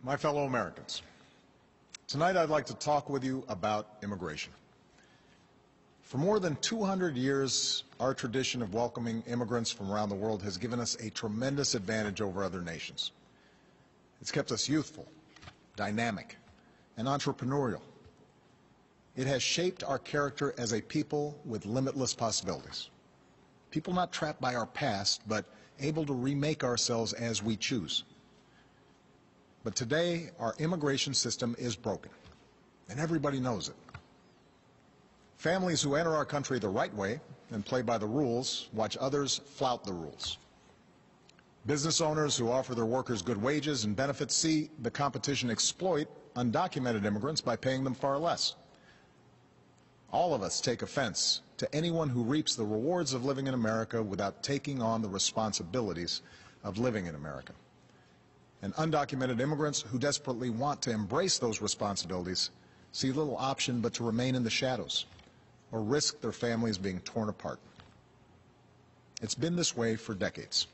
My fellow Americans, tonight I'd like to talk with you about immigration. For more than 200 years, our tradition of welcoming immigrants from around the world has given us a tremendous advantage over other nations. It's kept us youthful, dynamic, and entrepreneurial. It has shaped our character as a people with limitless possibilities. People not trapped by our past, but able to remake ourselves as we choose. But today, our immigration system is broken, and everybody knows it. Families who enter our country the right way and play by the rules watch others flout the rules. Business owners who offer their workers good wages and benefits see the competition exploit undocumented immigrants by paying them far less. All of us take offense to anyone who reaps the rewards of living in America without taking on the responsibilities of living in America. And undocumented immigrants who desperately want to embrace those responsibilities see little option but to remain in the shadows or risk their families being torn apart. It's been this way for decades.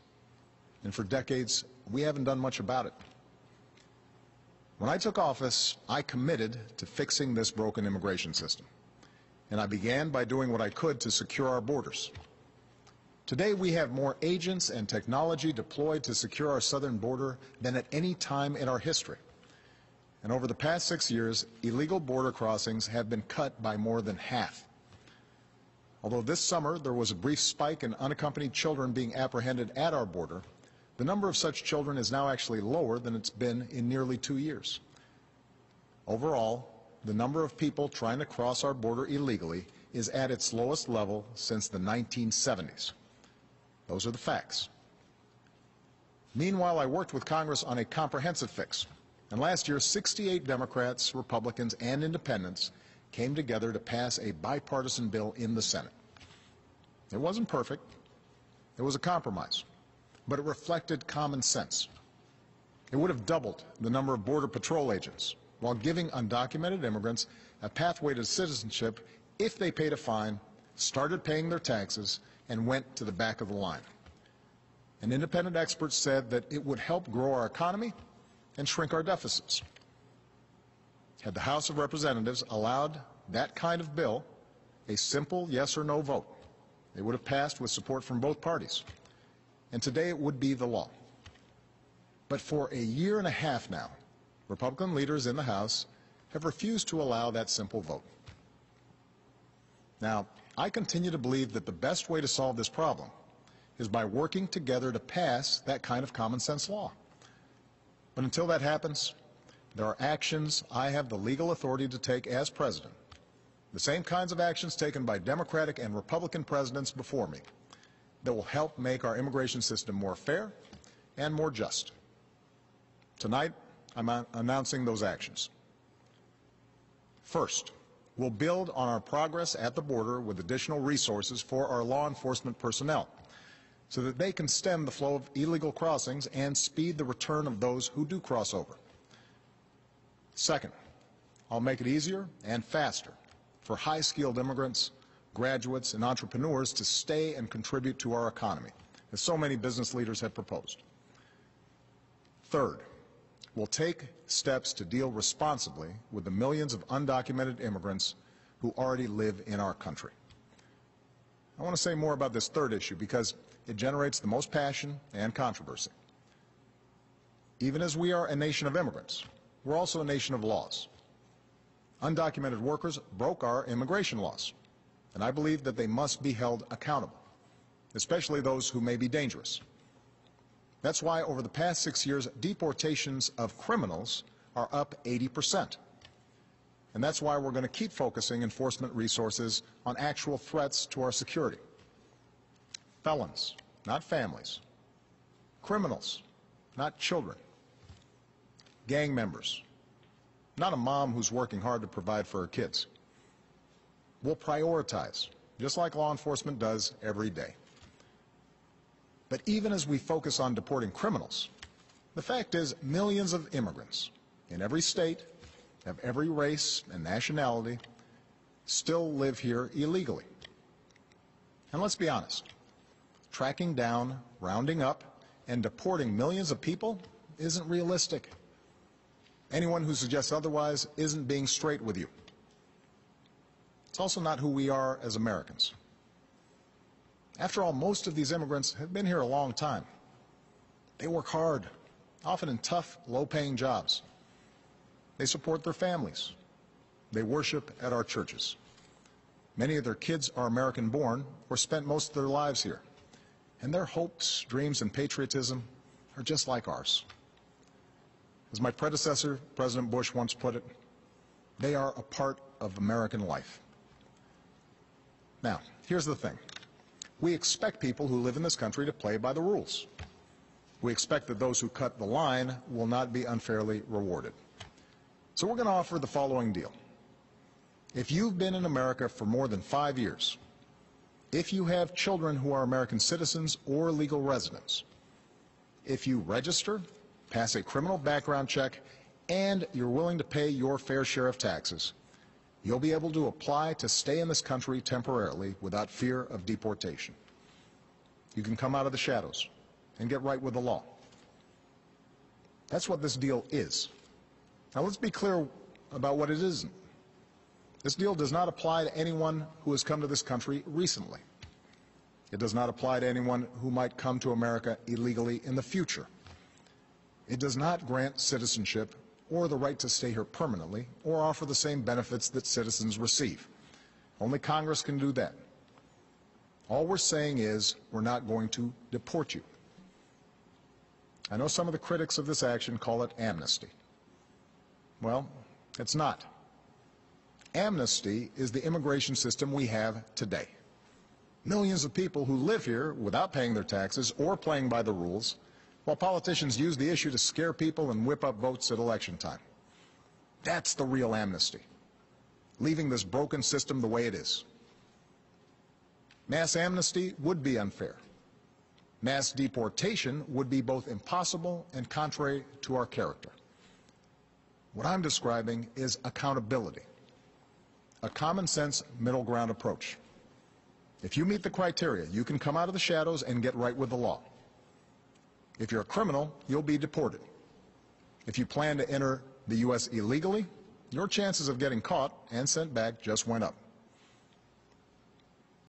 And for decades, we haven't done much about it. When I took office, I committed to fixing this broken immigration system. And I began by doing what I could to secure our borders. Today, we have more agents and technology deployed to secure our southern border than at any time in our history. And over the past 6 years, illegal border crossings have been cut by more than half. Although this summer there was a brief spike in unaccompanied children being apprehended at our border, the number of such children is now actually lower than it's been in nearly 2 years. Overall, the number of people trying to cross our border illegally is at its lowest level since the 1970s. Those are the facts. Meanwhile, I worked with Congress on a comprehensive fix. And last year, 68 Democrats, Republicans, and independents came together to pass a bipartisan bill in the Senate. It wasn't perfect. It was a compromise. But it reflected common sense. It would have doubled the number of Border Patrol agents while giving undocumented immigrants a pathway to citizenship if they paid a fine, started paying their taxes, and went to the back of the line. And independent experts said that it would help grow our economy and shrink our deficits. Had the House of Representatives allowed that kind of bill, a simple yes or no vote, it would have passed with support from both parties. And today it would be the law. But for a year and a half now, Republican leaders in the House have refused to allow that simple vote. Now, I continue to believe that the best way to solve this problem is by working together to pass that kind of common sense law. But until that happens, there are actions I have the legal authority to take as president, the same kinds of actions taken by Democratic and Republican presidents before me, that will help make our immigration system more fair and more just. Tonight, I'm announcing those actions. First, we'll build on our progress at the border with additional resources for our law enforcement personnel so that they can stem the flow of illegal crossings and speed the return of those who do cross over. Second, I'll make it easier and faster for high-skilled immigrants, graduates, and entrepreneurs to stay and contribute to our economy, as so many business leaders have proposed. Third, we'll take steps to deal responsibly with the millions of undocumented immigrants who already live in our country. I want to say more about this third issue because it generates the most passion and controversy. Even as we are a nation of immigrants, we're also a nation of laws. Undocumented workers broke our immigration laws, and I believe that they must be held accountable, especially those who may be dangerous. That's why over the past 6 years, deportations of criminals are up 80%. And that's why we're going to keep focusing enforcement resources on actual threats to our security. Felons, not families. Criminals, not children. Gang members, not a mom who's working hard to provide for her kids. We'll prioritize, just like law enforcement does every day. But even as we focus on deporting criminals, the fact is millions of immigrants in every state, of every race and nationality, still live here illegally. And let's be honest, tracking down, rounding up, and deporting millions of people isn't realistic. Anyone who suggests otherwise isn't being straight with you. It's also not who we are as Americans. After all, most of these immigrants have been here a long time. They work hard, often in tough, low-paying jobs. They support their families. They worship at our churches. Many of their kids are American-born or spent most of their lives here. And their hopes, dreams, and patriotism are just like ours. As my predecessor, President Bush, once put it, they are a part of American life. Now, here's the thing. We expect people who live in this country to play by the rules. We expect that those who cut the line will not be unfairly rewarded. So we're going to offer the following deal. If you've been in America for more than 5 years, if you have children who are American citizens or legal residents, if you register, pass a criminal background check, and you're willing to pay your fair share of taxes, you'll be able to apply to stay in this country temporarily without fear of deportation. You can come out of the shadows and get right with the law. That's what this deal is. Now let's be clear about what it isn't. This deal does not apply to anyone who has come to this country recently. It does not apply to anyone who might come to America illegally in the future. It does not grant citizenship or the right to stay here permanently or offer the same benefits that citizens receive. Only Congress can do that. All we're saying is we're not going to deport you. I know some of the critics of this action call it amnesty. Well, it's not. Amnesty is the immigration system we have today. Millions of people who live here without paying their taxes or playing by the rules, while politicians use the issue to scare people and whip up votes at election time. That's the real amnesty, leaving this broken system the way it is. Mass amnesty would be unfair. Mass deportation would be both impossible and contrary to our character. What I'm describing is accountability, a common-sense middle ground approach. If you meet the criteria, you can come out of the shadows and get right with the law. If you're a criminal, you'll be deported. If you plan to enter the U.S. illegally, your chances of getting caught and sent back just went up.